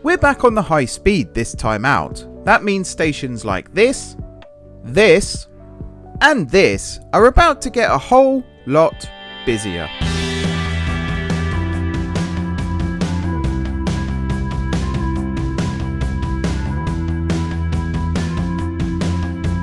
We're back on the high speed this time out. That means stations like this, this, and this are about to get a whole lot busier.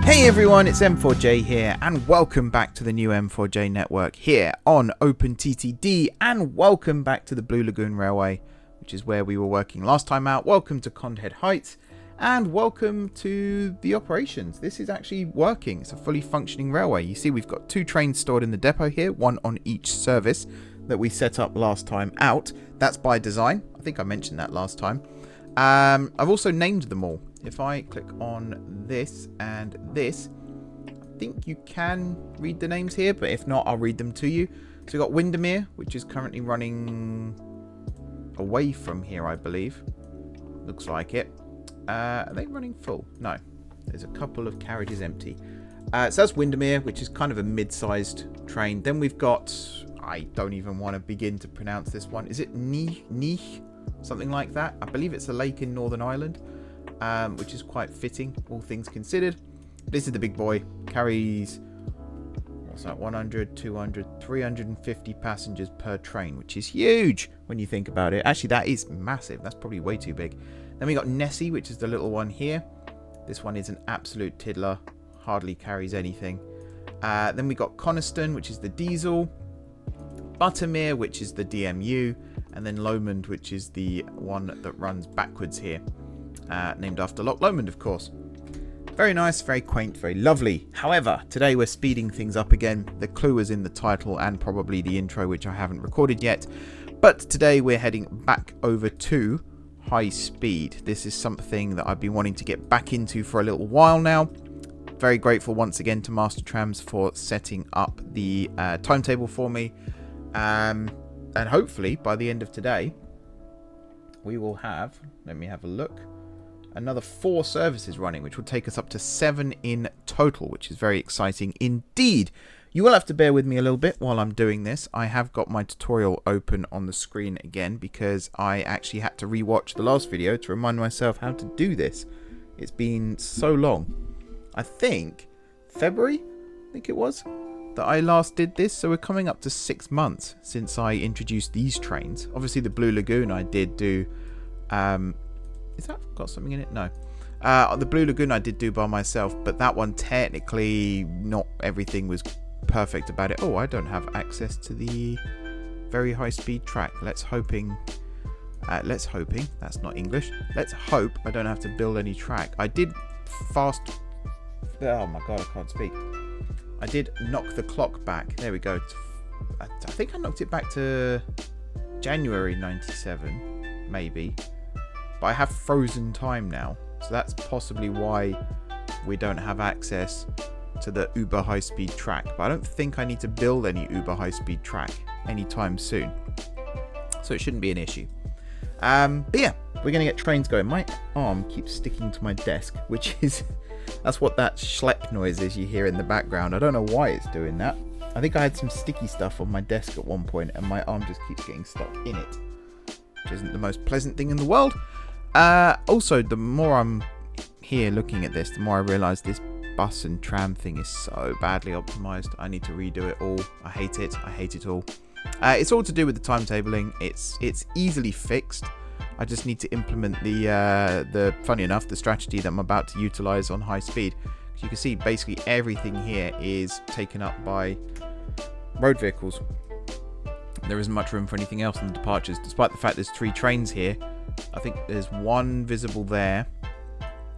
Hey everyone, it's M4J here, and welcome back to the new M4J network here on openttd, and welcome back to the Blue Lagoon Railway, which is where we were working last time out. Welcome to Condhead Heights, and welcome to the operations. This is actually working. It's a fully functioning railway. You see we've got 2 trains stored in the depot here, one on each service that we set up last time out. That's by design. I think I mentioned that last time. I've also named them all. If I click on this and this, I think you can read the names here, but if not, I'll read them to you. So we've got Windermere, which is currently running away from here, I believe. Looks like it. Are they running full? No. There's a couple of carriages empty. So that's Windermere, which is kind of a mid-sized train. Then we've got, I don't even want to begin to pronounce this one. Is it Neich? Something like that. I believe it's a lake in Northern Ireland. Which is quite fitting, all things considered. This is the big boy. Carries, what's that, 100, 200, 350 passengers per train, which is huge when you think about it. Actually, that is massive. That's probably way too big. Then we got Nessie, which is the little one here. This one is an absolute tiddler. Hardly carries anything. Then we got Coniston, which is the diesel. Buttermere, which is the DMU. And then Lomond, which is the one that runs backwards here. Named after Loch Lomond, of course. Very nice, very quaint, very lovely. However, today we're speeding things up again. The clue is in the title and probably the intro, which I haven't recorded yet. But today we're heading back over to high speed. This is something that I've been wanting to get back into for a little while now. Very grateful once again to Master Trams for setting up the timetable for me. And hopefully by the end of today, we will have, let me have a look, another 4 services running, which will take us up to 7 in total, which is very exciting indeed. You will have to bear with me a little bit while I'm doing this. I have got my tutorial open on the screen again because I actually had to rewatch the last video to remind myself how to do this. It's been so long. I think February, it was, that I last did this. So we're coming up to 6 months since I introduced these trains. Obviously the Blue Lagoon I did do... is that got something in it? No. The Blue Lagoon I did do by myself, but that one technically not everything was perfect about it. Oh, I don't have access to the very high speed track. Let's hoping, that's not English. Let's hope I don't have to build any track. I did fast, oh my god, I can't speak. I did knock the clock back. There we go. I think I knocked it back to January 97, maybe. But I have frozen time now, so that's possibly why we don't have access to the uber high speed track. But I don't think I need to build any uber high speed track anytime soon, so it shouldn't be an issue. But yeah, we're gonna get trains going. My arm keeps sticking to my desk, which is that's what that schlep noise is you hear in the background. I don't know why it's doing that. I think I had some sticky stuff on my desk at one point, and my arm just keeps getting stuck in it, which isn't the most pleasant thing in the world. Also, the more I'm here looking at this, the more I realise this bus and tram thing is so badly optimised. I need to redo it all. I hate it. I hate it all. It's all to do with the timetabling. It's easily fixed. I just need to implement the funny enough, the strategy that I'm about to utilise on high speed. You can see basically everything here is taken up by road vehicles. There isn't much room for anything else in the departures, despite the fact there's 3 trains here. I think there's 1 visible there,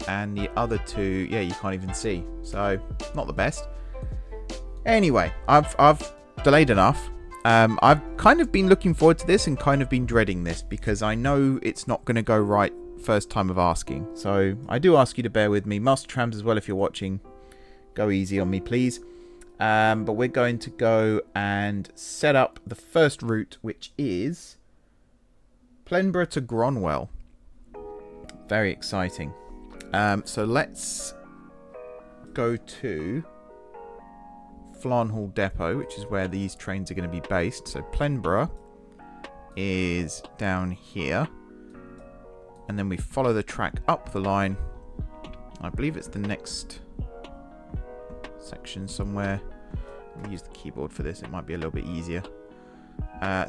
and the other 2, yeah, you can't even see. So, not the best. Anyway, I've delayed enough. I've kind of been looking forward to this and kind of been dreading this because I know it's not going to go right first time of asking. So, I do ask you to bear with me. Master Trams as well, if you're watching, go easy on me, please. But we're going to go and set up the first route, which is Plenborough to Gronwell. Very exciting. So let's go to Flanhall Depot, which is where these trains are going to be based. So Plenborough is down here. and then we follow the track up the line. I believe it's the next section somewhere. Let me use the keyboard for this. It might be a little bit easier.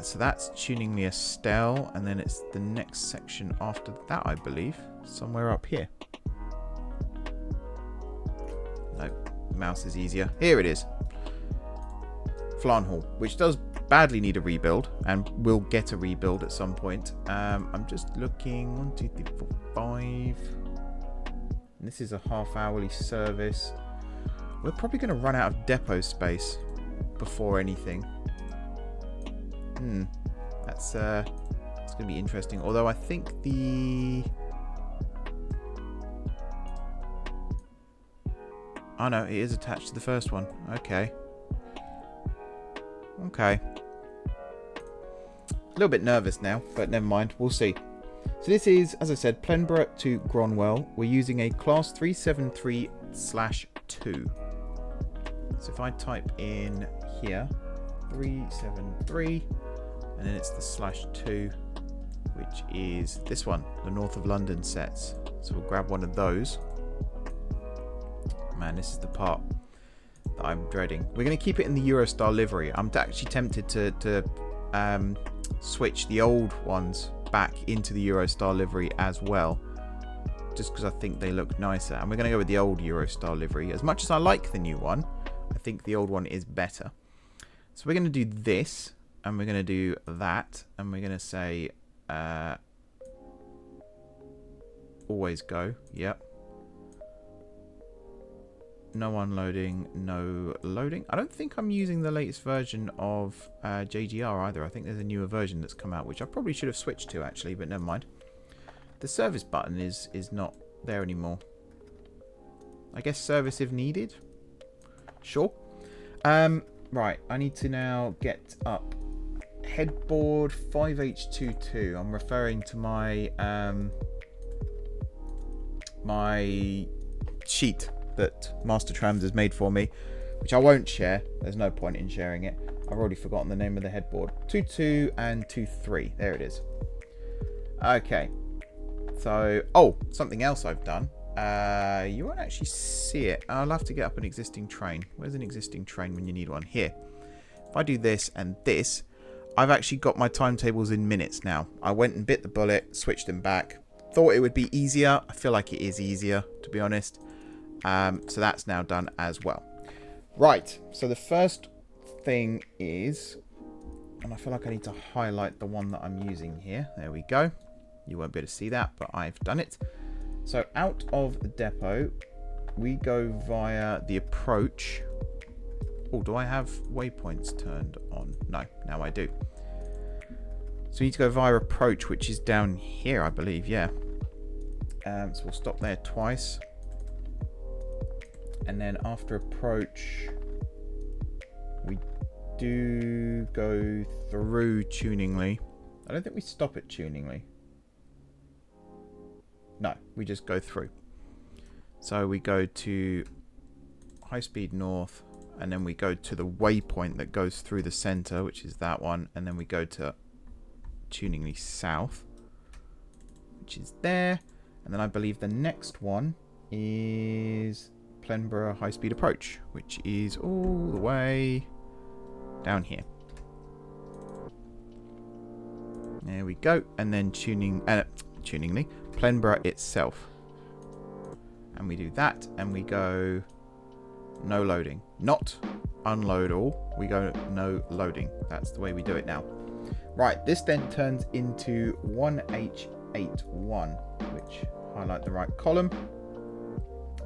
So that's Tuningly Estelle, and then it's the next section after that, I believe, somewhere up here. No, the mouse is easier. Here it is. Flanhall, which does badly need a rebuild, and will get a rebuild at some point. I'm just looking. 1, 2, 3, 4, 5. And this is a half-hourly service. We're probably going to run out of depot space before anything. That's it's going to be interesting. Although I think the... Oh no, it is attached to the first one. Okay. Okay. A little bit nervous now, but never mind. We'll see. So this is, as I said, Plenborough to Gronwell. We're using a class 373/2. So if I type in here, 373, and then it's the /2, which is this one, the North of London sets. So we'll grab one of those. Man, this is the part that I'm dreading. We're going to keep it in the Eurostar livery. I'm actually tempted to switch the old ones back into the Eurostar livery as well, just because I think they look nicer. And we're going to go with the old Eurostar livery. As much as I like the new one, I think the old one is better. So we're going to do this, and we're going to do that, and we're going to say always go. Yep. No unloading, no loading. I don't think I'm using the latest version of JGR either. I think there's a newer version that's come out, which I probably should have switched to actually, but never mind. The service button is not there anymore. I guess service if needed. Sure. Right, I need to now get up headboard 5H22. I'm referring to my my sheet that Master Trams has made for me, which I won't share. There's no point in sharing it. I've already forgotten the name of the headboard. 2.2 and 2.3. There it is. Okay. So, oh, something else I've done. You won't actually see it. I'll have to get up an existing train. Where's an existing train when you need one? Here. If I do this and this, I've actually got my timetables in minutes now. I went and bit the bullet, switched them back. Thought it would be easier. I feel like it is easier, to be honest. So that's now done as well. Right, so the first thing is, and I feel like I need to highlight the one that I'm using here. There we go. You won't be able to see that, but I've done it. So out of the depot, we go via the approach. Oh, do I have waypoints turned on? No, now I do. So we need to go via approach, which is down here, I believe, yeah. So we'll stop there twice. And then after approach, we do go through Tuningly. I don't think we stop at Tuningly. No, we just go through. So we go to HighSpeed North, and then we go to the waypoint that goes through the center, which is that one, and then we go to Tuningly South, which is there. And then I believe the next one is Plenborough HighSpeed Approach, which is all the way down here. There we go. And then Tuningly, Plenborough itself. And we do that, and we go no loading. Not unload all. We go no loading. That's the way we do it now. Right, this then turns into 1H81, which highlight the right column.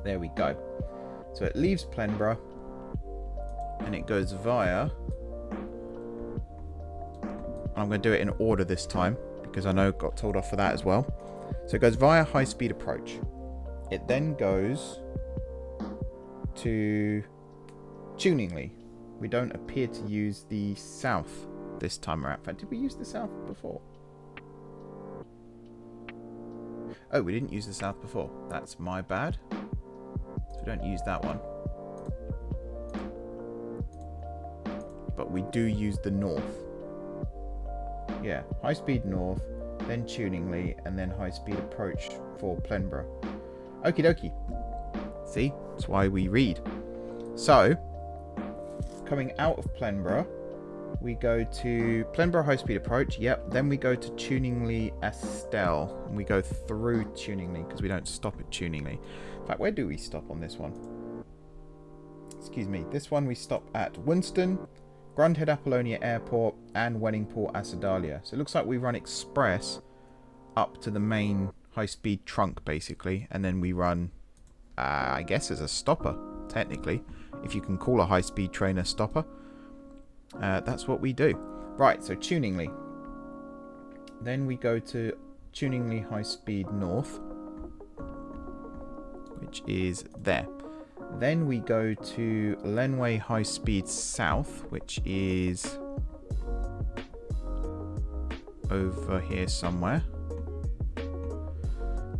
There we go. So it leaves Plenborough, and it goes via... I'm going to do it in order this time, because I know got told off for that as well. So it goes via HighSpeed Approach. It then goes to Tuningly. We don't appear to use the south this time around. In fact, did we use the south before? Oh, we didn't use the south before. That's my bad. So we don't use that one. But we do use the north. Yeah, HighSpeed North, then Tuningly, and then high speed approach for Plenborough. Okie dokie. See, that's why we read. So, coming out of Plenborough, we go to Plenborough high speed approach. Yep. Then we go to Tuningly Estelle, and we go through Tuningly because we don't stop at Tuningly. In fact, where do we stop on this one? Excuse me. This one we stop at Winston, Grundhead Apollonia Airport, and Wenningport Acidalia. So it looks like we run express up to the main high-speed trunk, basically, and then we run, I guess, as a stopper, technically, if you can call a high-speed train a stopper. That's what we do. Right, so Tuningly. Then we go to Tuningly High-Speed North, which is there. Then we go to Lenway High Speed South, which is over here somewhere.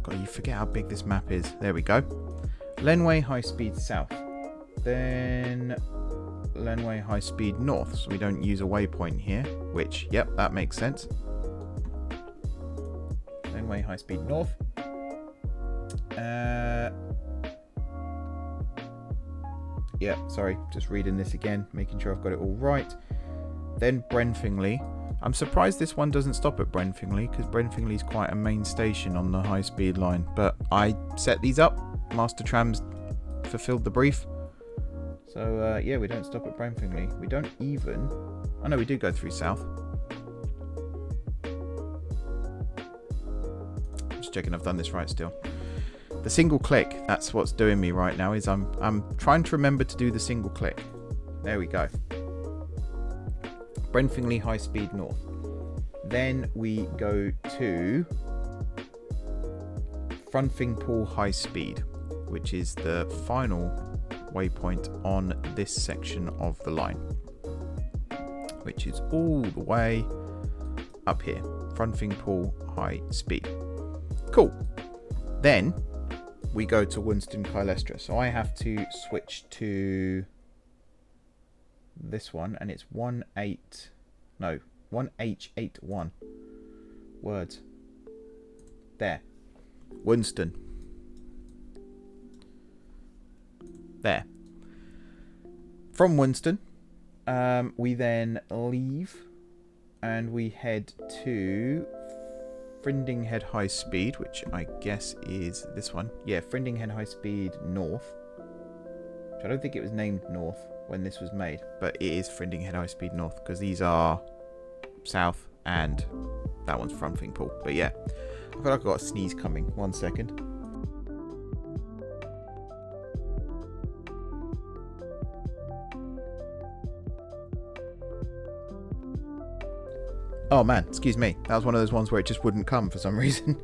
God, you forget how big this map is. There we go. Lenway High Speed South. Then Lenway High Speed North. So we don't use a waypoint here, which, yep, that makes sense. Lenway High Speed North. Yeah, sorry, just reading this again, making sure I've got it all right. Then Brenfingly. I'm surprised this one doesn't stop at Brenfingly, because Brenfingly is quite a main station on the high-speed line. But I set these up. Master Trams fulfilled the brief. So, yeah, we don't stop at Brenfingly. We don't even... Oh, no, we do go through south. Just checking I've done this right still. The single click, that's what's doing me right now, is I'm trying to remember to do the single click. There we go. Brenfingly High Speed North. Then we go to Frunfingpool High Speed, which is the final waypoint on this section of the line, which is all the way up here. Frunfingpool High Speed. Cool. Then we go to Winston Kylestra. So I have to switch to this one, and it's 1H81. Words. There. Winston. There. From Winston, we then leave and we head to Frindinghead High Speed, which I guess is this one. Yeah, Frindinghead High Speed North. Which I don't think it was named North when this was made, but it is Frindinghead High Speed North because these are south and that one's Frunfingpool. But yeah, I feel like I've got a sneeze coming. 1 second. Oh man, excuse me. That was one of those ones where it just wouldn't come for some reason.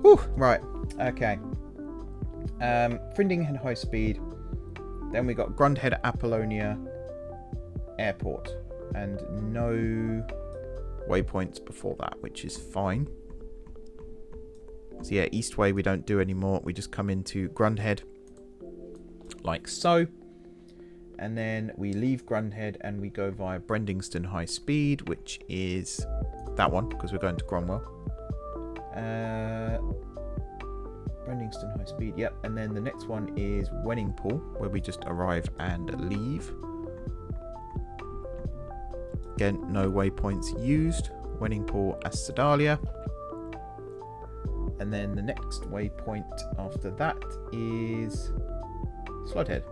Whew, right, okay. Frindinghead High Speed. Then we got Grundhead Apollonia Airport. And no waypoints before that, which is fine. So yeah, Eastway we don't do anymore. We just come into Grundhead like so. And then we leave Grundhead and we go via Brendingston High Speed, which is that one, because we're going to Cromwell. Brendingston High Speed, yep. And then the next one is Wenningpool, where we just arrive and leave. Again, no waypoints used. Wenningpool Acidalia. And then the next waypoint after that is Slodhead.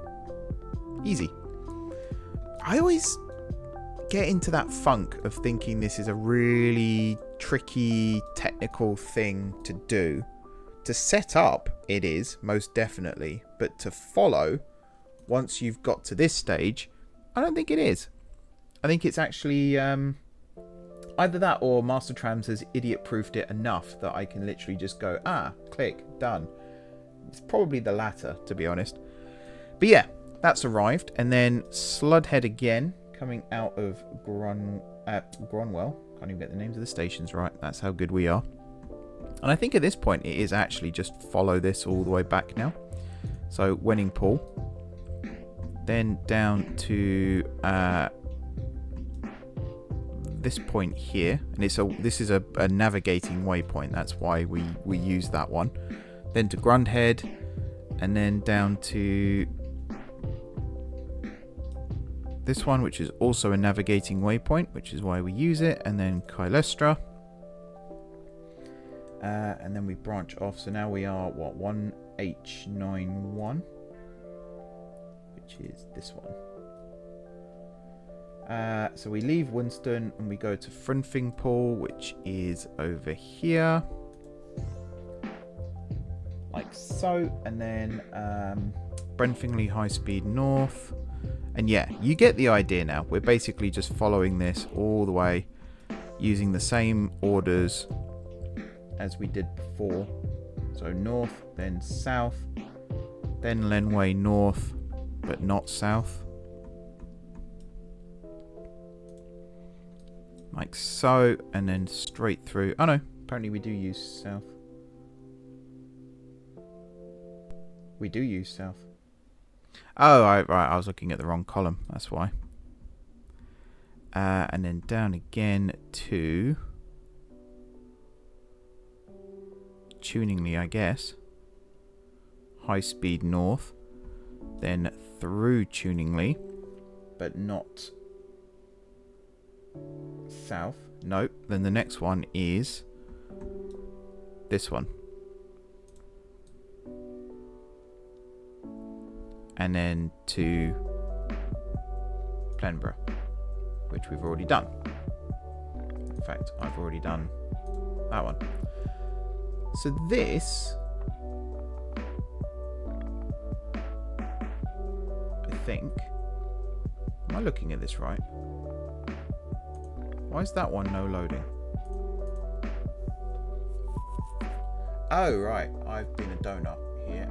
Easy. I always get into that funk of thinking this is a really tricky technical thing to do. To set up, it is, most definitely. But to follow, once you've got to this stage, I don't think it is. I think it's actually either that or Master Trams has idiot-proofed it enough that I can literally just go, click, done. It's probably the latter, to be honest. But yeah. That's arrived, and then Sludhead again, coming out of Gronwell. Can't even get the names of the stations right. That's how good we are. And I think at this point it is actually just follow this all the way back now. So Wenningpool, then down to this point here, and this is a navigating waypoint. That's why we use that one. Then to Grundhead, and then down to this one, which is also a navigating waypoint, which is why we use it. And then Kylestra, and then we branch off. So now we are what, 1H91, which is this one. So we leave Winston and we go to Frunfingpool, which is over here, like so, and then Brenfingley High Speed North. And yeah, you get the idea now. We're basically just following this all the way, using the same orders as we did before. So north, then south, then Lenway north, but not south. Like so, and then straight through. Oh no, apparently we do use south. We do use south. Oh, right, I was looking at the wrong column, that's why. And then down again to Tuningly, I guess. High Speed North. Then through Tuningly, but not south. Nope. Then the next one is this one. And then to Plenborough, which we've already done. In fact, I've already done that one. So this, I think, am I looking at this right? Why is that one no loading? Oh, right. I've been a donut here.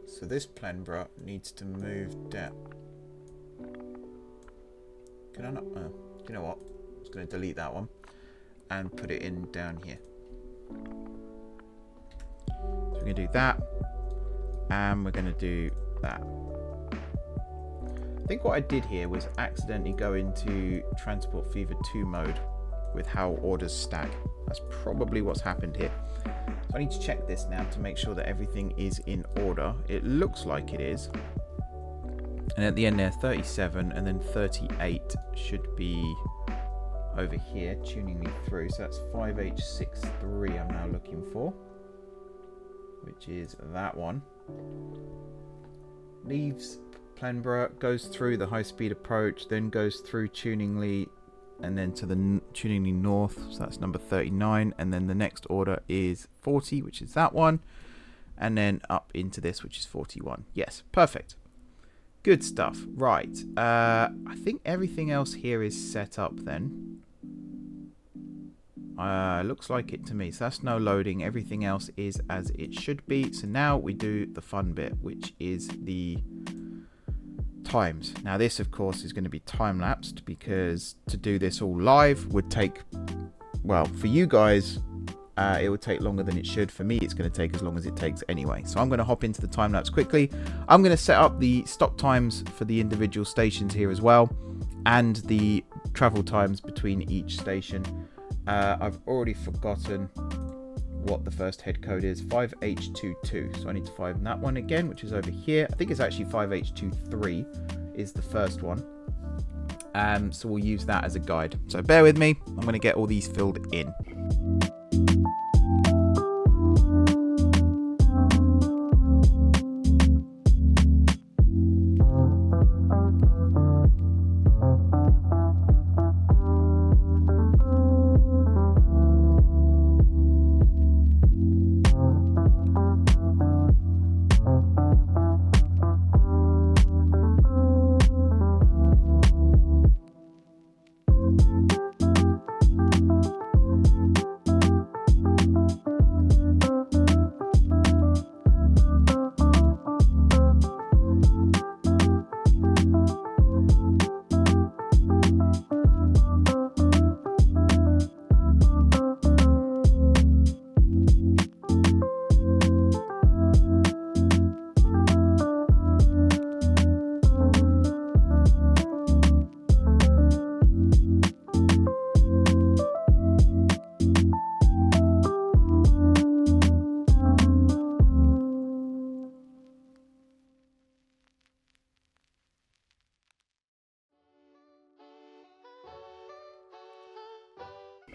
So this Plenborough needs to move down. Can I not? You know what? I'm just going to delete that one and put it in down here. So we're going to do that. And we're going to do that. I think what I did here was accidentally go into Transport Fever 2 mode with how orders stack. That's probably what's happened here. So I need to check this now to make sure that everything is in order. It looks like it is. And at the end there, 37 and then 38 should be over here, tuning me through. So that's 5H63 I'm now looking for, which is that one. Leaves Plenborough, goes through the high-speed approach, then goes through Tuningly, and then to the Tuningly North, so that's number 39, and then the next order is 40, which is that one, and then up into this, which is 41. Yes, perfect. Good stuff. Right, I think everything else here is set up then. Looks like it to me. So that's no loading. Everything else is as it should be. So now we do the fun bit, which is the times. Now this, of course, is going to be time-lapsed because to do this all live would take, well, for you guys, it would take longer than it should. For me, it's going to take as long as it takes anyway. So I'm going to hop into the time-lapse quickly. I'm going to set up the stop times for the individual stations here as well, and the travel times between each station. I've already forgotten what the first head code is. 5H22. So I need to find that one again, which is over here. I think it's actually 5H23 is the first one. So we'll use that as a guide. So bear with me. I'm going to get all these filled in.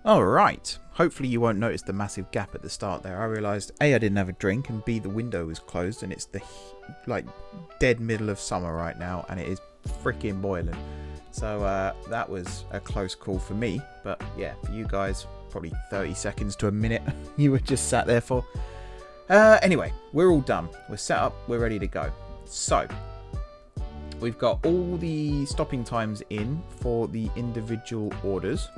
Alright, hopefully you won't notice the massive gap at the start there. I realised A, I didn't have a drink, and B, the window was closed, and it's the like dead middle of summer right now, and it is freaking boiling. So that was a close call for me, but yeah, for you guys, probably 30 seconds to a minute you were just sat there for. Anyway, we're all done. We're set up, we're ready to go. So, we've got all the stopping times in for the individual orders.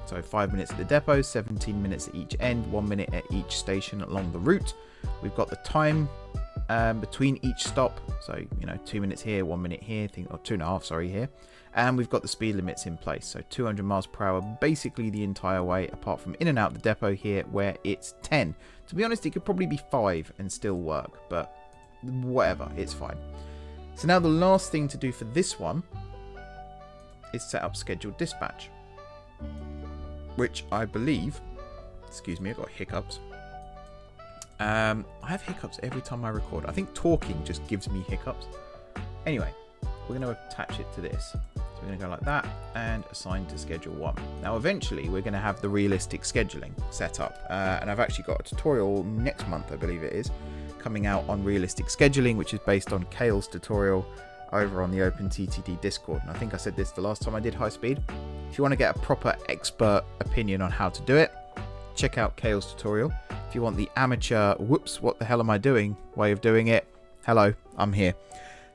So 5 minutes at the depot, 17 minutes at each end, 1 minute at each station along the route. We've got the time between each stop. So, 2 minutes here, 1 minute here, or 2.5, sorry, here. And we've got the speed limits in place. So 200 miles per hour, basically the entire way, apart from in and out the depot here, where it's 10. To be honest, it could probably be 5 and still work, but whatever, it's fine. So now the last thing to do for this one is set up scheduled dispatch, which I believe, excuse me, I've got hiccups. I have hiccups every time I record. I think talking just gives me hiccups. Anyway, we're going to attach it to this. So we're going to go like that and assign to schedule 1. Now eventually we're going to have the realistic scheduling set up. And I've actually got a tutorial next month, I believe it is, coming out on realistic scheduling, which is based on Kale's tutorial over on the openttd Discord. And I think I said this the last time I did HighSpeed. If you want to get a proper expert opinion on how to do it, check out Kale's tutorial. If you want the amateur, whoops, what the hell am I doing way of doing it, hello, I'm here.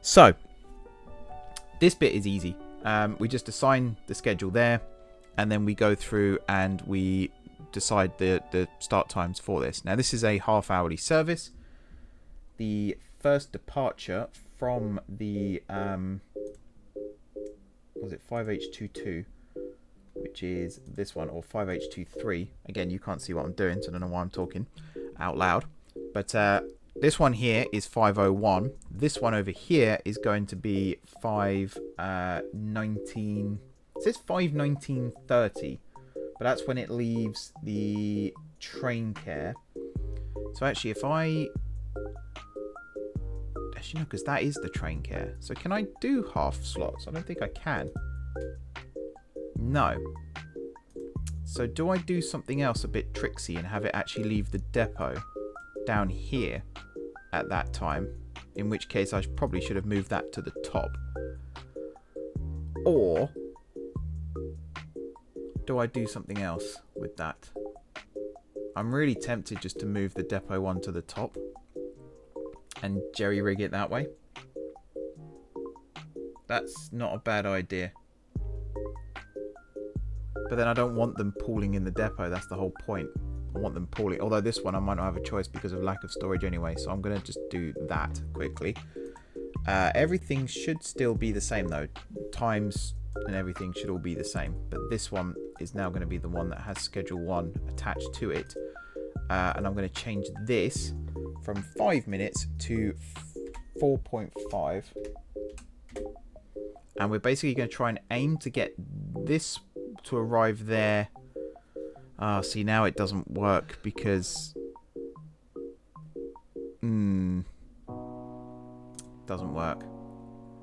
So, this bit is easy. We just assign the schedule there, and then we go through and we decide the start times for this. Now, this is a half-hourly service. The first departure from the, was it 5H22, which is this one, or 5H23. Again, you can't see what I'm doing, so I don't know why I'm talking out loud. But this one here is 501. This one over here is going to be 519. It says 519:30, but that's when it leaves the train care. So actually, if I actually no, because that is the train care. So can I do half slots? I don't think I can. No. So do I do something else a bit tricksy and have it actually leave the depot down here at that time? In which case I probably should have moved that to the top. Or do I do something else with that? I'm really tempted just to move the depot one to the top and jerry-rig it that way. That's not a bad idea. But then I don't want them pooling in the depot. That's the whole point. I want them pooling. Although this one I might not have a choice because of lack of storage anyway. So I'm going to just do that quickly. Everything should still be the same though. Times and everything should all be the same. But this one is now going to be the one that has schedule 1 attached to it. And I'm going to change this from 5 minutes to 4.5. And we're basically going to try and aim to get this to arrive there. See, now it doesn't work because doesn't work.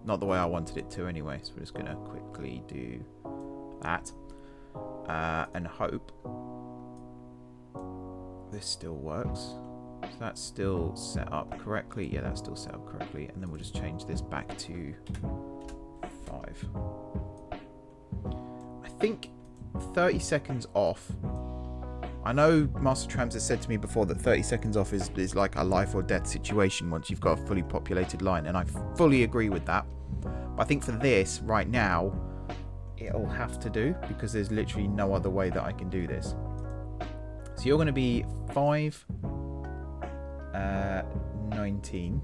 Not the way I wanted it to anyway. So we're just going to quickly do that and hope this still works. So that's still set up correctly. Yeah, that's still set up correctly. And then we'll just change this back to 5. I think 30 seconds off. I know Master Trams has said to me before that 30 seconds off is like a life or death situation once you've got a fully populated line, and I fully agree with that. But I think for this right now, it'll have to do because there's literally no other way that I can do this. So you're going to be 5:19,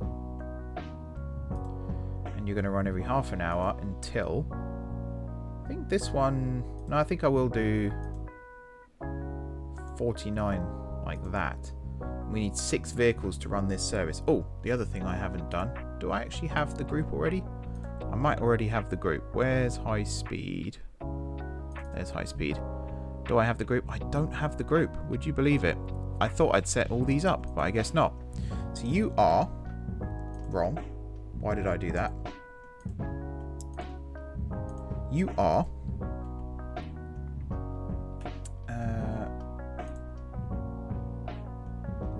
and you're going to run every half an hour until, I think this one, no, I think I will do 49 like that. We need 6 vehicles to run this service. Oh, the other thing I haven't done, do I actually have the group already? I might already have the group. Where's HighSpeed? There's HighSpeed. Do I have the group? I don't have the group. Would you believe it? I thought I'd set all these up, but I guess not. So you are wrong. Why did I do that? You are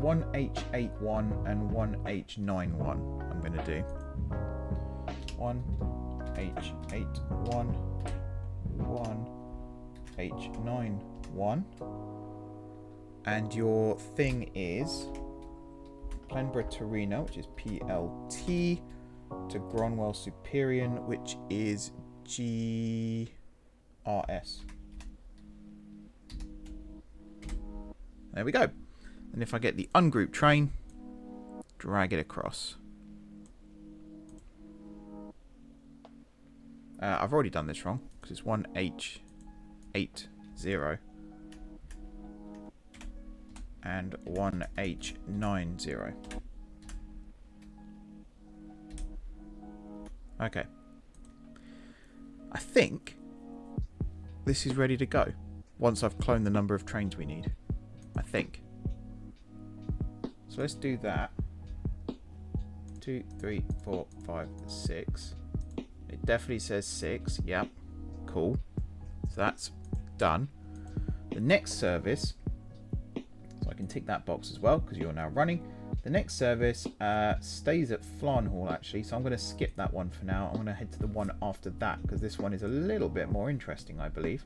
1H81 and 1H91 I'm going to do. 1H81, 1H91. And your thing is Plenborough Torino, which is PLT, to Gronwell Superior, which is GRS. There we go. And if I get the ungrouped train, drag it across. I've already done this wrong because it's 1H80 and 1H90. Okay. I think this is ready to go once I've cloned the number of trains we need. I think. So let's do that. 2, 3, 4, 5, 6. It definitely says 6. Yep. Cool. So that's done. The next service, so I can tick that box as well because you're now running. The next service stays at Flarnhall actually, so I'm going to skip that one for now. I'm going to head to the one after that because this one is a little bit more interesting, I believe.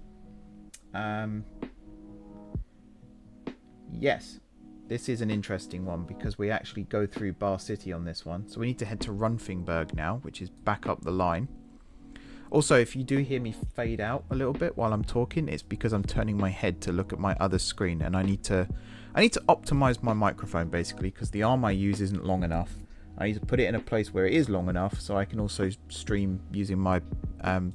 Yes, this is an interesting one because we actually go through Bar City on this one. So we need to head to Runfingburg now, which is back up the line. Also, if you do hear me fade out a little bit while I'm talking, it's because I'm turning my head to look at my other screen, and I need to optimize my microphone basically because the arm I use isn't long enough. I need to put it in a place where it is long enough so I can also stream using my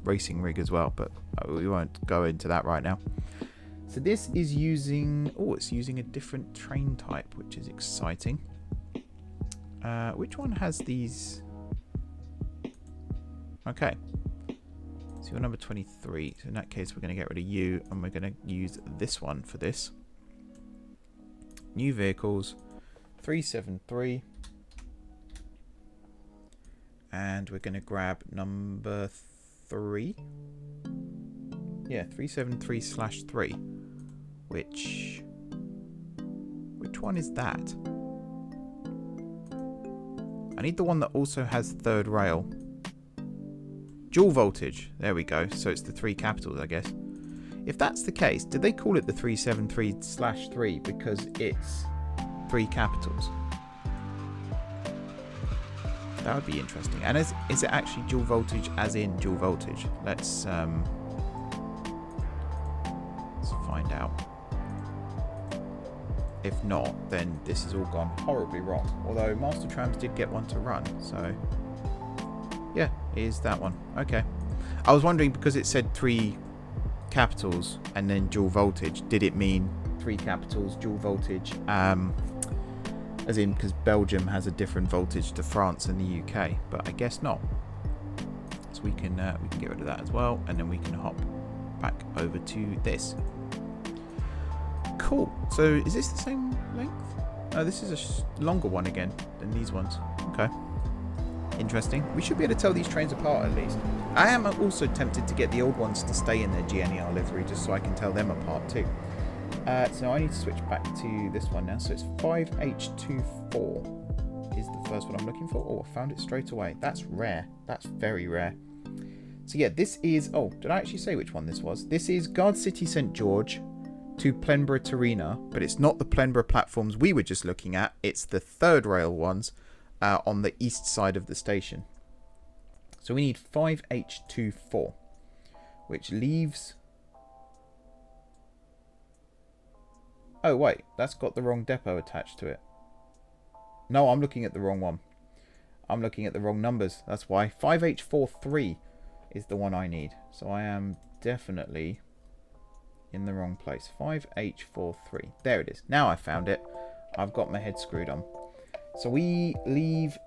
racing rig as well, but we won't go into that right now. So this is using, it's using a different train type, which is exciting. Which one has these? Okay. So you're number 23. So in that case, we're going to get rid of you, and we're going to use this one for this. New vehicles, 373. And we're going to grab number 3. Yeah, 373/3. Which one is that? I need the one that also has third rail. Dual voltage. There we go. So it's the 3 capitals, I guess. If that's the case, did they call it the 373/3 because it's 3 capitals? That would be interesting. And is it actually dual voltage as in dual voltage? Let's find out. If not, then this has all gone horribly wrong. Although Master Trams did get one to run, so yeah, it is that one. Okay. I was wondering because it said 3 capitals and then dual voltage, did it mean 3 capitals dual voltage? As in because Belgium has a different voltage to France and the UK, but I guess not. So we can get rid of that as well, and then we can hop back over to this. Cool. So is this the same length? Oh, this is a longer one again than these ones. Okay. Interesting. We should be able to tell these trains apart at least. I am also tempted to get the old ones to stay in their GNER livery just so I can tell them apart too. So I need to switch back to this one now. So it's 5H24 is the first one I'm looking for. Oh, I found it straight away. That's rare. That's very rare. So yeah, this is... Oh, did I actually say which one this was? This is Guard City St George to Plenborough Torino, but it's not the Plenborough platforms we were just looking at. It's the third rail ones on the east side of the station. So we need 5H24, which leaves... Oh, wait, that's got the wrong depot attached to it. No, I'm looking at the wrong one. I'm looking at the wrong numbers. That's why. 5H43 is the one I need. So I am definitely in the wrong place. 5H43. There it is. Now I found it. I've got my head screwed on. So we reach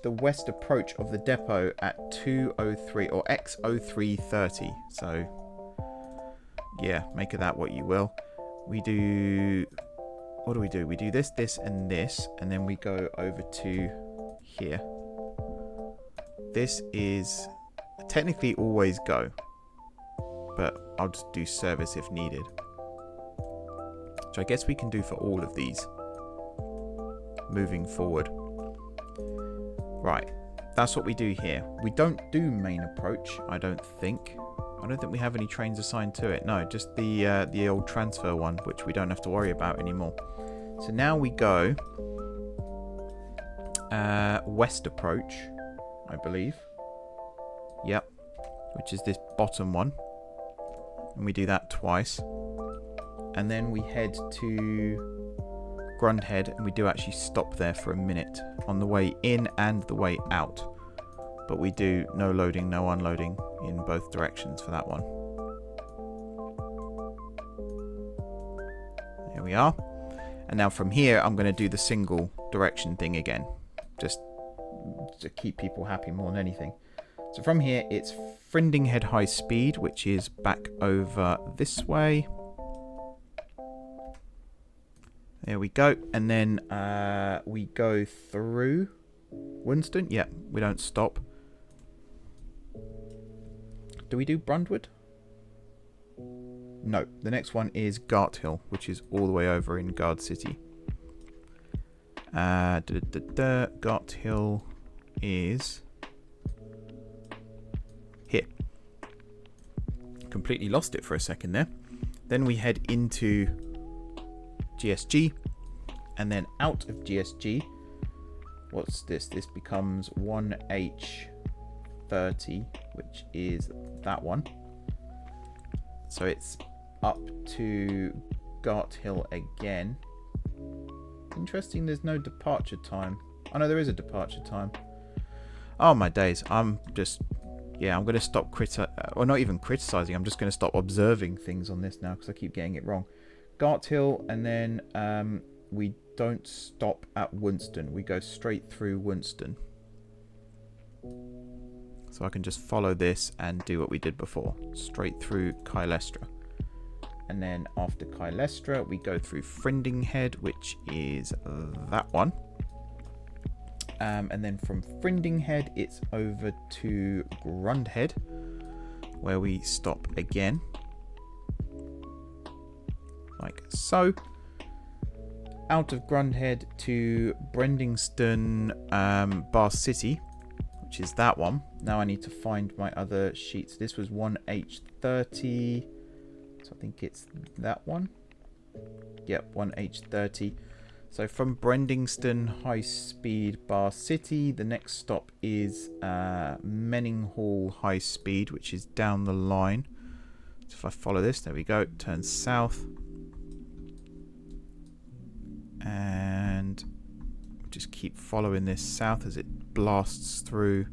the west approach of the depot at 203 or X0330. So yeah, make of that what you will. We do, what do? We do this, this, and this, and then we go over to here. This is technically always go, but I'll just do service if needed. which I guess we can do for all of these moving forward. Right, that's what we do here. We don't do main approach, I don't think. I don't think we have any trains assigned to it. No, just the old transfer one, which we don't have to worry about anymore. So now we go west approach, I believe. Yep, which is this bottom one. And we do that twice. And then we head to Grundhead, and we do actually stop there for a minute on the way in and the way out. But we do no loading, no unloading in both directions for that one. There we are. And now from here, I'm going to do the single direction thing again. Just to keep people happy more than anything. So from here, it's Finalizing High Speed, which is back over this way. There we go. And then we go through Winston. Yeah, we don't stop. Do we do Brundwood? No. The next one is Gart Hill, which is all the way over in Guard City. Gart Hill is here. Completely lost it for a second there. Then we head into GSG, and then out of GSG, what's this? This becomes 1H30, which is that one. So it's up to Gart Hill again. Interesting, there's no departure time. Oh no, there is a departure time. Oh my days, I'm just... Yeah, I'm going to stop not even criticizing, I'm just going to stop observing things on this now because I keep getting it wrong. Gart Hill, and then we don't stop at Winston. We go straight through Winston. So I can just follow this and do what we did before. Straight through Kylestra. And then after Kylestra, we go through Frinding Head, which is that one. And then from Frinding Head, it's over to Grundhead, where we stop again. Like so. Out of Grundhead to Brendingston Bar City, which is that one. Now I need to find my other sheets. This was 1H30. So I think it's that one. Yep, 1H30. So from Brendingston High Speed Bar City, the next stop is Menninghall High Speed, which is down the line. So if I follow this, there we go, it turns south. And just keep following this south as it blasts through.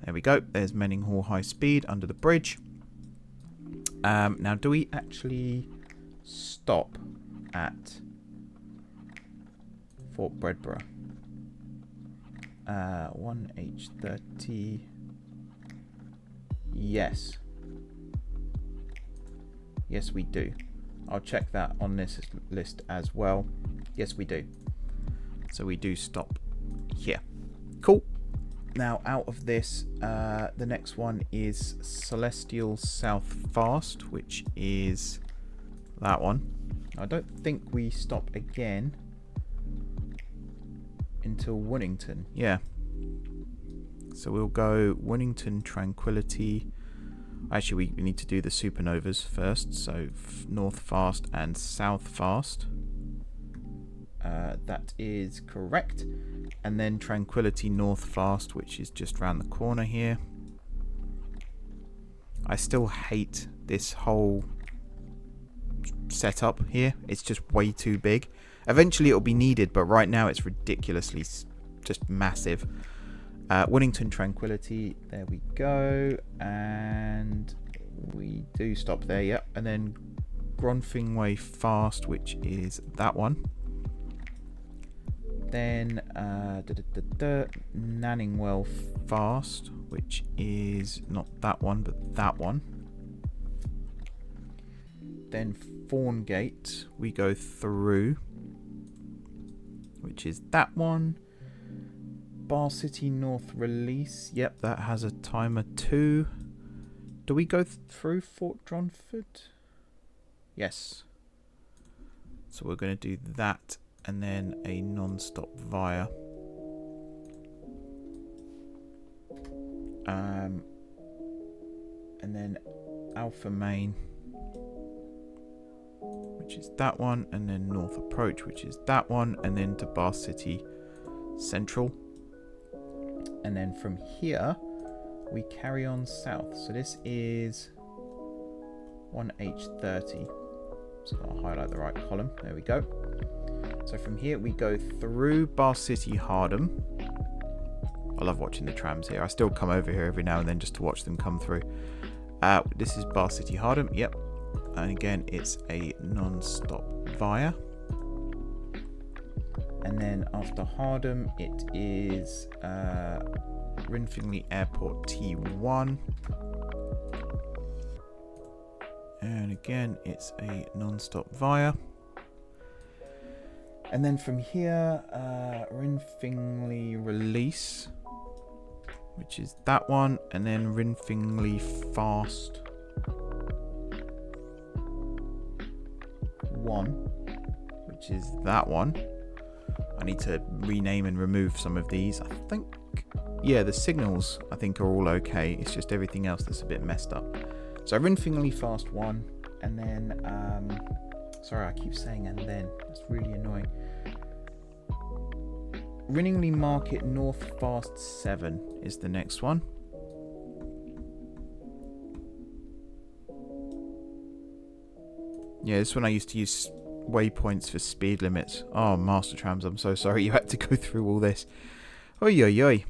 There we go, there's Menninghall High Speed under the bridge. Now, do we actually stop at Fort Bredborough? 1H30. Yes. Yes, we do. I'll check that on this list as well. Yes, we do. So we do stop here. Cool. Now, out of this, the next one is Celestial South Fast, which is that one. I don't think we stop again until Winnington. Yeah. So we'll go Winnington Tranquility. Actually, we need to do the supernovas first. So North Fast and South Fast. That is correct. And then Tranquility North Fast, which is just round the corner here. I still hate this whole setup here. It's just way too big. Eventually it'll be needed, but right now it's ridiculously just massive. Winnington Tranquility, there we go. And we do stop there, yep. And then Gronfingway Fast, which is that one. Then Nanningwell Fast, which is not that one, but that one. Then Faungate, we go through, which is that one. Bar City North Release, yep, that has a timer too. Do we go through Fort Dronford? Yes. So we're going to do that and then a non-stop via. And then Alpha Main, which is that one, and then North Approach, which is that one, and then to Bar City Central. And then from here we carry on south. So this is 1H30. So I'll highlight the right column. There we go. So from here we go through Bar City Hardham. I love watching the trams here. I still come over here every now and then just to watch them come through. This is Bar City Hardham. Yep. And again, it's a non-stop via. And then after Hardham, it is Rinfingley Airport T1. And again, it's a non-stop via. And then from here, Rinfingley Release, which is that one, and then Rinfingley Fast 1, which is that one. I need to rename and remove some of these. I think, yeah, the signals I think are all okay. It's just everything else that's a bit messed up. So Rinfingley Fast 1, and then, sorry, I keep saying and then. That's really annoying. Rinningley Market North Fast 7 is the next one. Yeah, this one I used to use waypoints for speed limits. Oh, Master Trams, I'm so sorry you had to go through all this. Oi, oi, oi.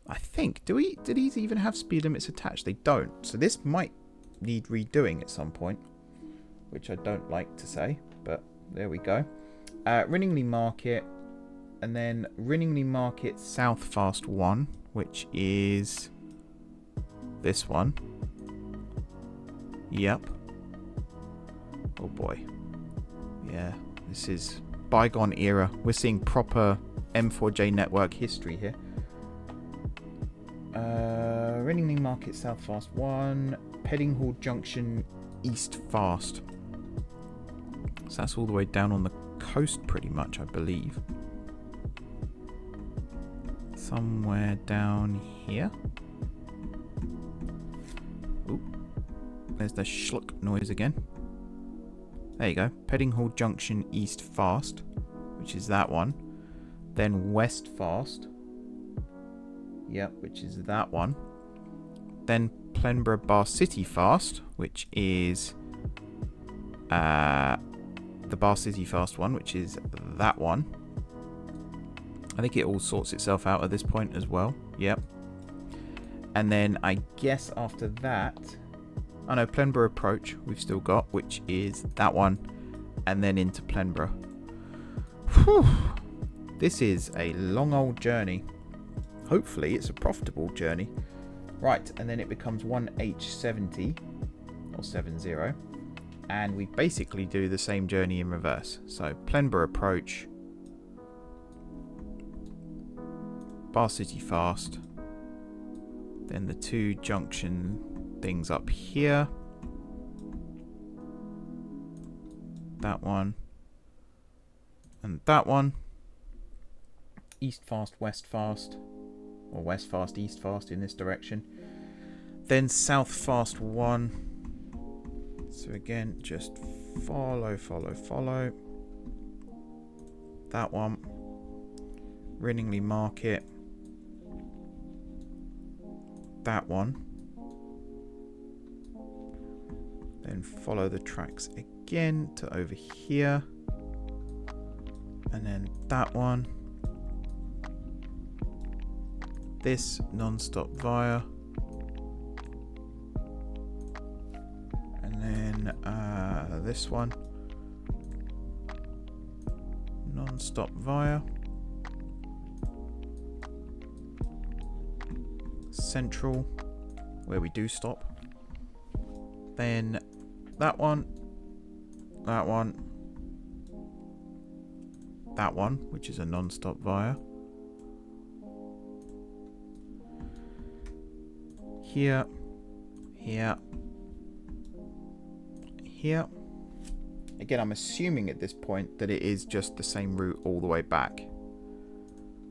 I think, do these even have speed limits attached? They don't. So this might need redoing at some point, which I don't like to say, but there we go. Rinningley Market, and then Rinningley Market South Fast 1, which is this one. Yep. Oh boy. Yeah, this is bygone era. We're seeing proper M4J network history here. Rinningley Market South Fast 1, Peddinghall Junction East Fast. So that's all the way down on the coast pretty much, I believe. Somewhere down here. Ooh, there's the schluck noise again. There you go. Peddinghall Junction East Fast, which is that one. Then West Fast. Yep, which is that one. Then Plenborough Bar City Fast, which is the Bar City Fast one, which is that one. I think it all sorts itself out at this point as well. Yep. And then I guess after that, I know Plenborough Approach we've still got, which is that one, and then into Plenborough. Whew. This is a long old journey. Hopefully it's a profitable journey. Right, and then it becomes 1H70 or 70, and we basically do the same journey in reverse. So Plenborough Approach, Bar City Fast, then the two junction things up here, that one and that one, East Fast, West Fast, or West Fast, East Fast in this direction, then South Fast 1. So again, just follow that one, Rinningley Market, that one, then follow the tracks again to over here, and then that one, this non-stop via, and then this one non-stop via, Central, where we do stop, then that one, that one, that one, which is a non-stop via, here, here, here, Again, I'm assuming at this point that it is just the same route all the way back.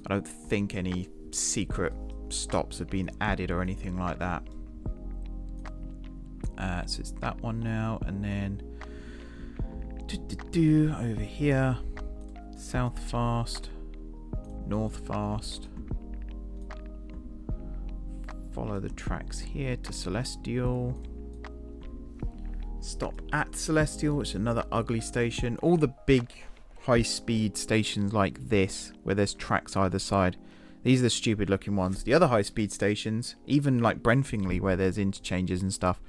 I don't think any secret stops have been added or anything like that. So it's that one now, and then over here, south fast, north fast. Follow the tracks here to Celestial. Stop at Celestial, which is another ugly station. All the big high-speed stations like this, where there's tracks either side, these are the stupid looking ones. The other high-speed stations, even like Brenfingley, where there's interchanges and stuff,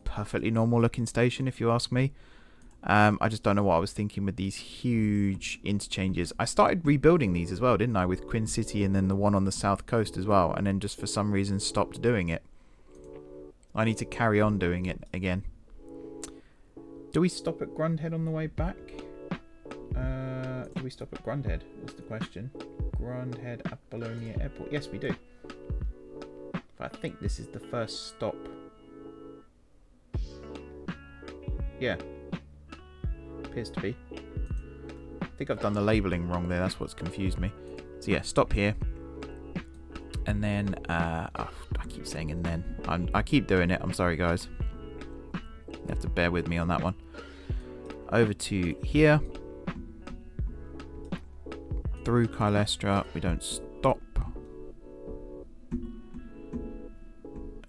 perfectly normal looking station if you ask me. I just don't know what I was thinking with these huge interchanges. I started rebuilding these as well, didn't I, with Queen City and then the one on the south coast as well, and then just for some reason stopped doing it. I need to carry on doing it again. Do we stop at Grundhead on the way back? Do we stop at Grundhead? What's the question? Grundhead, Apollonia Airport. Yes, we do. But I think this is the first stop. Yeah. Appears to be. I think I've done the labelling wrong there. That's what's confused me. So yeah, stop here. And then, I keep saying and then. I keep doing it. I'm sorry, guys. You have to bear with me on that one. Over to here. Through Kylestra. We don't stop.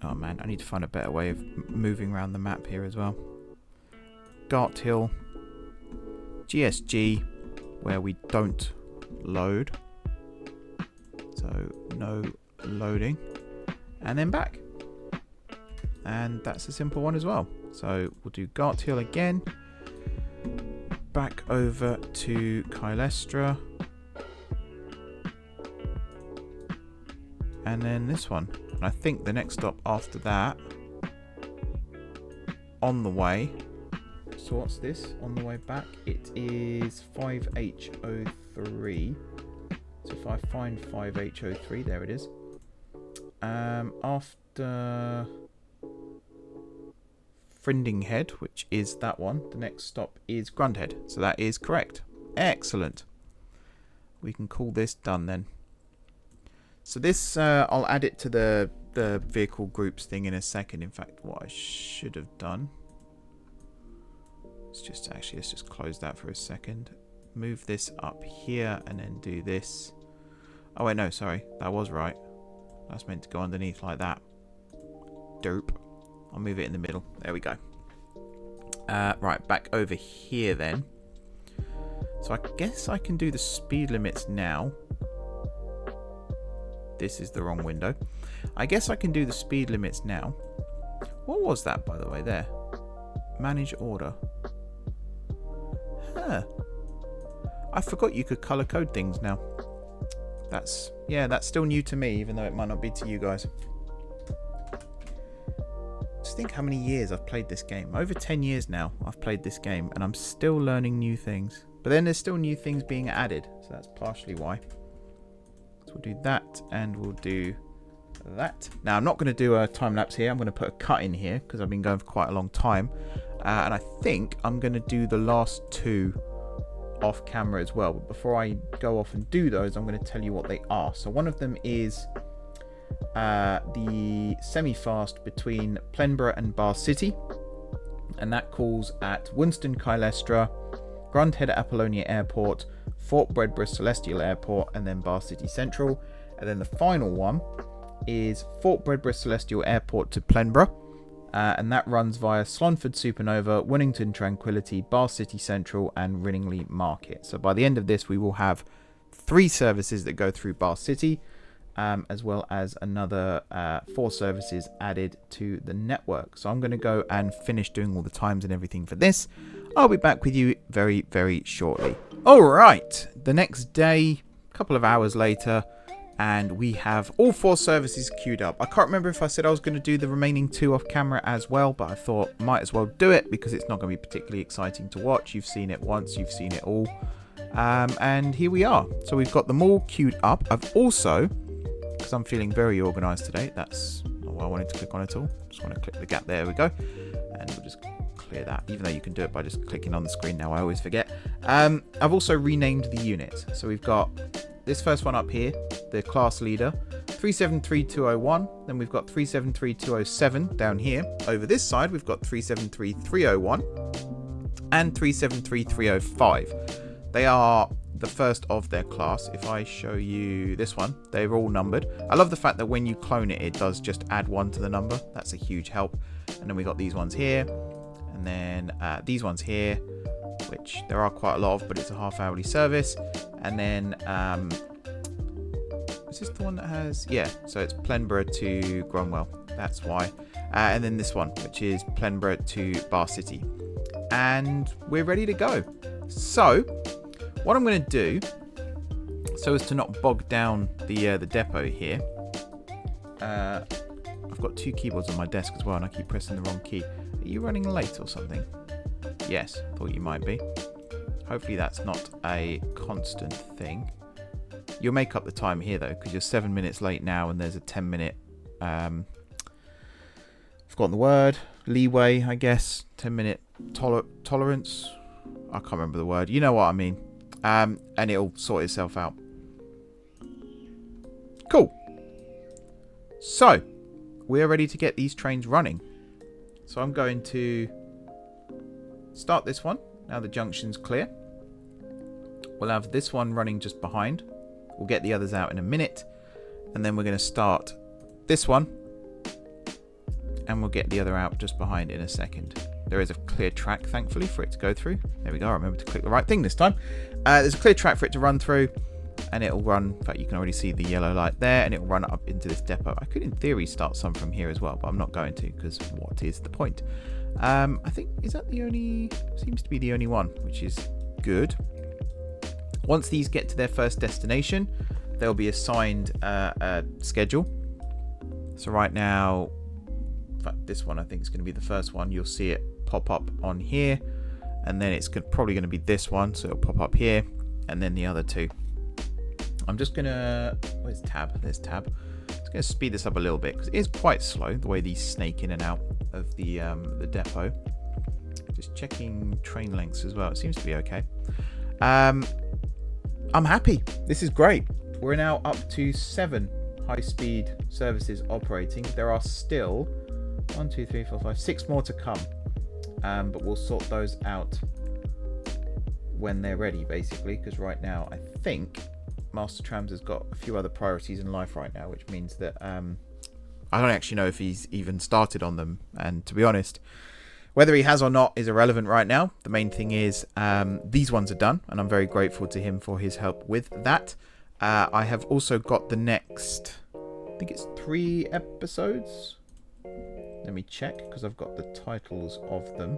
Oh man, I need to find a better way of moving around the map here as well. Gart Hill. GSG, where we don't load. So no loading. And then back. And that's a simple one as well. So we'll do Gart Hill again. Back over to Kylestra. And then this one. And I think the next stop after that, on the way. So what's this on the way back? It is 5H03. So if I find 5H03, there it is. After Frindinghead, which is that one, the next stop is Grundhead. So that is correct. Excellent. We can call this done then. So this, I'll add it to the vehicle groups thing in a second. In fact, what I should have done. Let's just close that for a second. Move this up here and then do this. Oh wait, no, sorry. That was right. That's meant to go underneath like that. Dope. I'll move it in the middle. There we go. Right, back over here then. So I guess I can do the speed limits now. This is the wrong window. I guess I can do the speed limits now. What was that, by the way, there? Manage order. Huh. I forgot you could color code things now. That's still new to me, even though it might not be to you guys. Just think how many years I've played this game. Over 10 years now I've played this game, and I'm still learning new things. But then there's still new things being added, so that's partially why. So we'll do that, and we'll do that. Now I'm not going to do a time lapse here. I'm going to put a cut in here because I've been going for quite a long time, and I think I'm going to do the last two off camera as well. But before I go off and do those, I'm going to tell you what they are. So one of them is the semi-fast between Plenborough and Bar City, and that calls at Winston Kylestra, Grundhead Apollonia Airport, Fort Bredborough Celestial Airport, and then Bar City Central. And then the final one is Fort Bredborough Celestial Airport to Plenborough, and that runs via Slonford Supernova, Winnington Tranquility, Bar City Central, and Rinningley Market. So by the end of this, we will have 3 services that go through Bar City, as well as another 4 services added to the network. So I'm going to go and finish doing all the times and everything for this. I'll be back with you very, very shortly. All right, the next day, a couple of hours later, and we have all 4 services queued up. I can't remember if I said I was going to do the remaining 2 off camera as well, but I thought might as well do it because it's not going to be particularly exciting to watch. You've seen it once, you've seen it all. And here we are. So we've got them all queued up. I've also, because I'm feeling very organized today, that's not what I wanted to click on at all. Just want to click the gap. There we go. And we'll just clear that, even though you can do it by just clicking on the screen now. I always forget. I've also renamed the units. So we've got this first one up here, the class leader, 373201. Then we've got 373207 down here. Over this side, we've got 373301 and 373305. They are the first of their class. If I show you this one, they're all numbered. I love the fact that when you clone it, it does just add 1 to the number. That's a huge help. And then we got these ones here, and then these ones here, which there are quite a lot of, but it's a half-hourly service. And then is this the one that has, yeah, so it's Plenborough to Gronwell, that's why. And then this one, which is Plenborough to Bar City, and we're ready to go. So what I'm going to do, so as to not bog down the depot here, I've got 2 keyboards on my desk as well, and I keep pressing the wrong key. Are you running late or something? Yes, thought you might be. Hopefully that's not a constant thing. You'll make up the time here though, because you're 7 minutes late now, and there's a 10-minute, I've forgotten the word, leeway, I guess, 10-minute tolerance. I can't remember the word. You know what I mean. And it'll sort itself out. Cool. So, we're ready to get these trains running. So I'm going to start this one. Now the junction's clear. We'll have this one running just behind. We'll get the others out in a minute. And then we're going to start this one. And we'll get the other out just behind in a second. There is a clear track, thankfully, for it to go through. There we go. I remember to click the right thing this time. There's a clear track for it to run through. And it'll run, in fact, you can already see the yellow light there. And it'll run up into this depot. I could, in theory, start some from here as well. But I'm not going to, because what is the point? I think, is that the only... Seems to be the only one, which is good. Once these get to their first destination, they'll be assigned a schedule. So right now... In fact, this one I think is going to be the first one. You'll see it pop up on here, and then it's probably going to be this one, so it'll pop up here, and then the other 2. I'm just gonna, where's tab? There's tab. I'm just gonna speed this up a little bit because it is quite slow the way these snake in and out of the depot. Just checking train lengths as well. It seems to be okay. I'm happy. This is great. We're now up to 7 high-speed services operating. There are still 1, 2, 3, 4, 5, 6 more to come, but we'll sort those out when they're ready, basically, because right now I think Master Trams has got a few other priorities in life right now, which means that I don't actually know if he's even started on them, and to be honest, whether he has or not is irrelevant right now. The main thing is these ones are done, and I'm very grateful to him for his help with that. I have also got the next, I think it's 3 episodes. Let me check, because I've got the titles of them.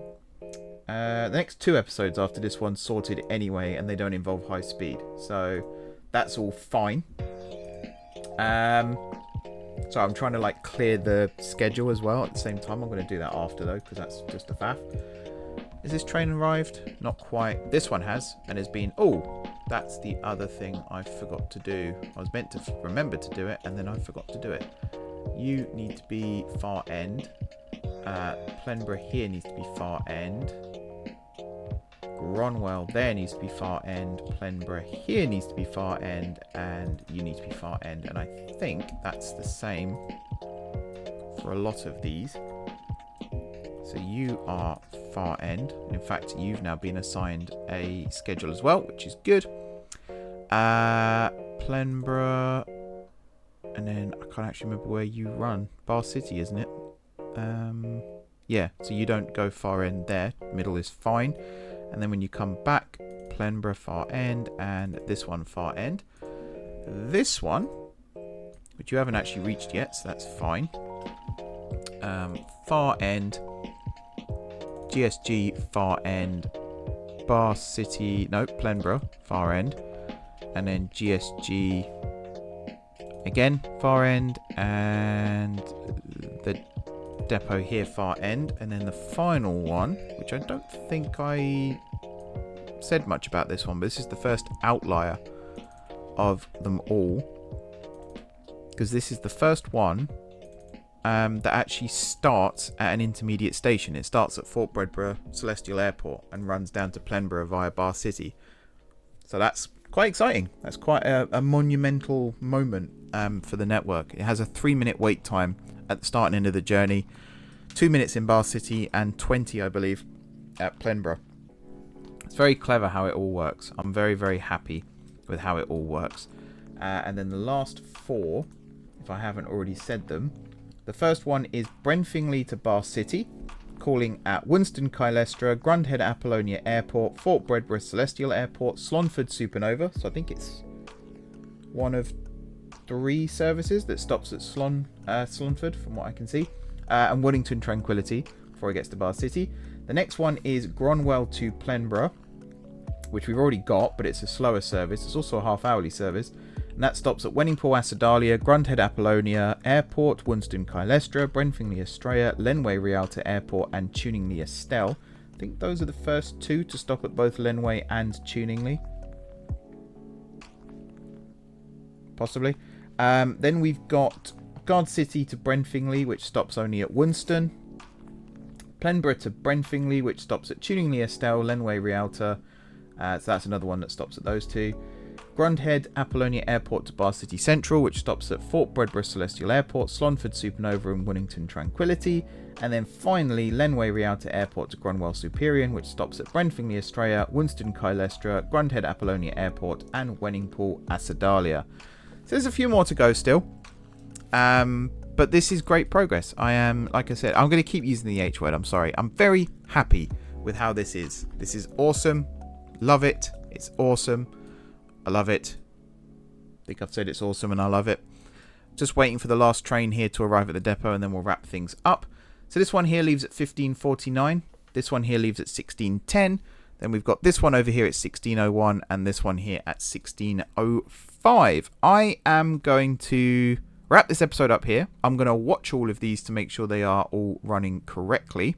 The next 2 episodes after this one's sorted anyway, and they don't involve high speed. So that's all fine. So I'm trying to like clear the schedule as well at the same time. I'm going to do that after though, because that's just a faff. Is this train arrived? Not quite. This one has, and has been... Oh, that's the other thing I forgot to do. I was meant to remember to do it, and then I forgot to do it. You need to be far end. Plenborough here needs to be far end. Gronwell there needs to be far end. Plenborough here needs to be far end. And you need to be far end. And I think that's the same for a lot of these. So you are far end. In fact, you've now been assigned a schedule as well, which is good. Plenborough. And then I can't actually remember where you run. Bar City, isn't it? Yeah, so you don't go far end there. Middle is fine. And then when you come back, Plenborough far end, and this one far end. This one, which you haven't actually reached yet, so that's fine. Far end, GSG far end, Bar City, no, Plenborough far end, and then GSG again far end, and the depot here far end, and then the final one, which I don't think I said much about this one, but this is the first outlier of them all, because this is the first one that actually starts at an intermediate station. It starts at Fort Bredborough Celestial Airport and runs down to Plenborough via Bar City. So that's quite exciting. That's quite a monumental moment for the network. It has a 3-minute wait time at the start and end of the journey, 2 minutes in Bar City, and 20, I believe, at Plenborough. It's very clever how it all works. I'm very, very happy with how it all works. And then the last 4, if I haven't already said them. The first one is Brenfingley to Bar City, calling at Winston Kylestra, Grundhead Apollonia Airport, Fort Bredborough Celestial Airport, Slonford Supernova. So I think it's one of 3 services that stops at Slonford, from what I can see, and Wellington Tranquility before it gets to Bar City. The next one is Gronwell to Plenborough, which we've already got, but it's a slower service. It's also a half-hourly service, and that stops at Wenningpool Acidalia, Grundhead Apollonia Airport, Winston Kylestra, Brenfingley Estrella, Lenway Rialta Airport, and Tuningly Estelle. I think those are the first 2 to stop at both Lenway and Tuningly. Possibly. Then we've got Guard City to Brenfingley, which stops only at Winston. Plenborough to Brenfingley, which stops at Tuningly Estelle, Lenway Rialta. So that's another one that stops at those 2. Grundhead Apollonia Airport to Bar City Central, which stops at Fort Bredborough Celestial Airport, Slonford Supernova, and Wellington Tranquility. And then finally, Lenway Rialta Airport to Gronwell Superior, which stops at Brenfingley Estrella, Winston Kylestra, Grundhead Apollonia Airport, and Wenningpool Acidalia. So there's a few more to go still. But this is great progress. I am, like I said, I'm going to keep using the H word. I'm sorry. I'm very happy with how this is. This is awesome. Love it. It's awesome. I love it. I think I've said it's awesome and I love it. Just waiting for the last train here to arrive at the depot, and then we'll wrap things up. So this one here leaves at 15:49. This one here leaves at 16:10. Then we've got this one over here at 16:01, and this one here at 16:05. I am going to wrap this episode up here. I'm going to watch all of these to make sure they are all running correctly.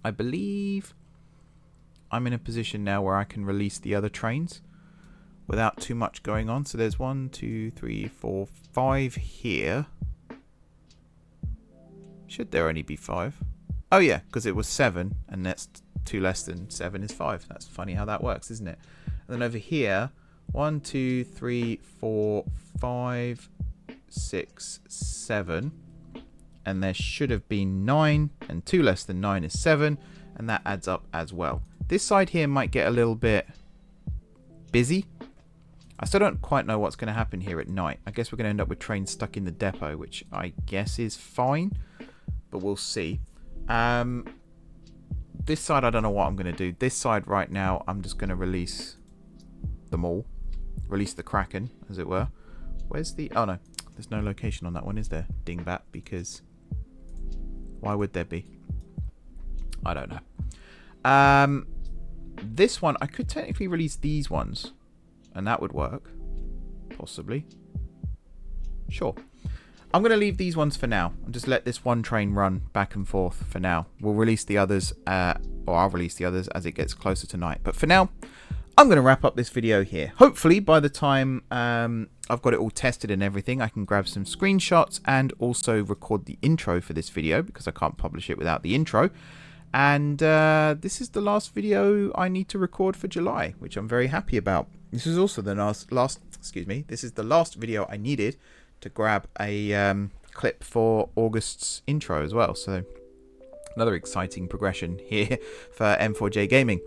I believe I'm in a position now where I can release the other trains without too much going on. So there's 1, 2, 3, 4, 5 here. Should there only be 5? Oh yeah, because it was 7, and that's 2 less than 7 is 5. That's funny how that works, isn't it? And then over here, 1, 2, 3, 4, 5, 6, 7. And there should have been 9, and 2 less than 9 is 7, and that adds up as well. This side here might get a little bit busy. I still don't quite know what's going to happen here at night. I guess we're going to end up with trains stuck in the depot, which I guess is fine, but we'll see. This side, I don't know what I'm going to do. This side right now, I'm just going to release them all. Release the Kraken, as it were. Where's the... Oh, no. There's no location on that one, is there? Dingbat, because... Why would there be? I don't know. This one, I could technically release these ones, and that would work. Possibly. Sure. I'm going to leave these ones for now and just let this one train run back and forth for now. We'll release the others, or I'll release the others as it gets closer to night. But for now, I'm going to wrap up this video here. Hopefully, by the time I've got it all tested and everything, I can grab some screenshots and also record the intro for this video, because I can't publish it without the intro. And this is the last video I need to record for July, which I'm very happy about. This is also the this is the last video I needed to grab a clip for August's intro as well. So another exciting progression here for M4J Gaming.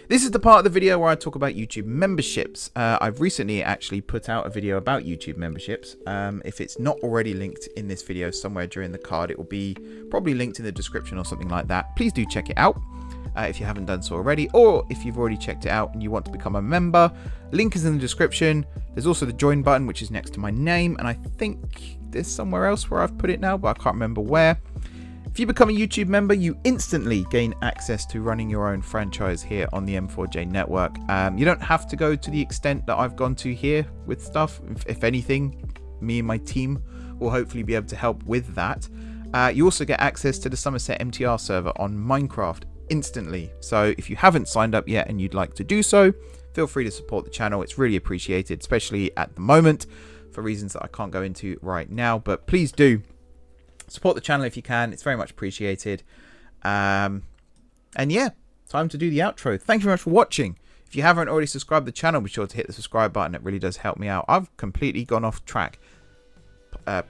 This is the part of the video where I talk about YouTube memberships. I've recently actually put out a video about YouTube memberships. If it's not already linked in this video somewhere during the card, it will be probably linked in the description or something like that. Please do check it out if you haven't done so already, or if you've already checked it out and you want to become a member. Link is in the description. There's also the join button, which is next to my name, and I think there's somewhere else where I've put it now, but I can't remember where. If you become a YouTube member, you instantly gain access to running your own franchise here on the M4J network. You don't have to go to the extent that I've gone to here with stuff. If anything, me and my team will hopefully be able to help with that. You also get access to the Somerset MTR server on Minecraft instantly. So if you haven't signed up yet and you'd like to do so, feel free to support the channel. It's really appreciated, especially at the moment for reasons that I can't go into right now. But please do. Support the channel if you can. It's very much appreciated. And yeah, time to do the outro. Thank you very much for watching. If you haven't already subscribed to the channel, be sure to hit the subscribe button. It really does help me out. I've completely gone off track.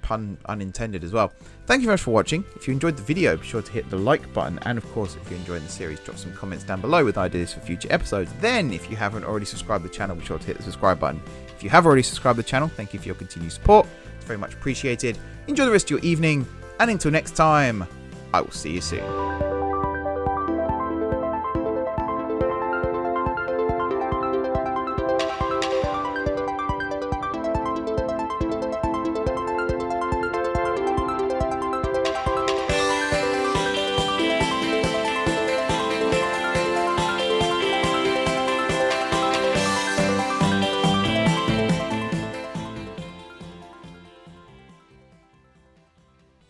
Pun unintended as well. Thank you very much for watching. If you enjoyed the video, be sure to hit the like button. And of course, if you're enjoying the series, drop some comments down below with ideas for future episodes. Then, if you haven't already subscribed to the channel, be sure to hit the subscribe button. If you have already subscribed to the channel, thank you for your continued support. It's very much appreciated. Enjoy the rest of your evening. And until next time, I will see you soon.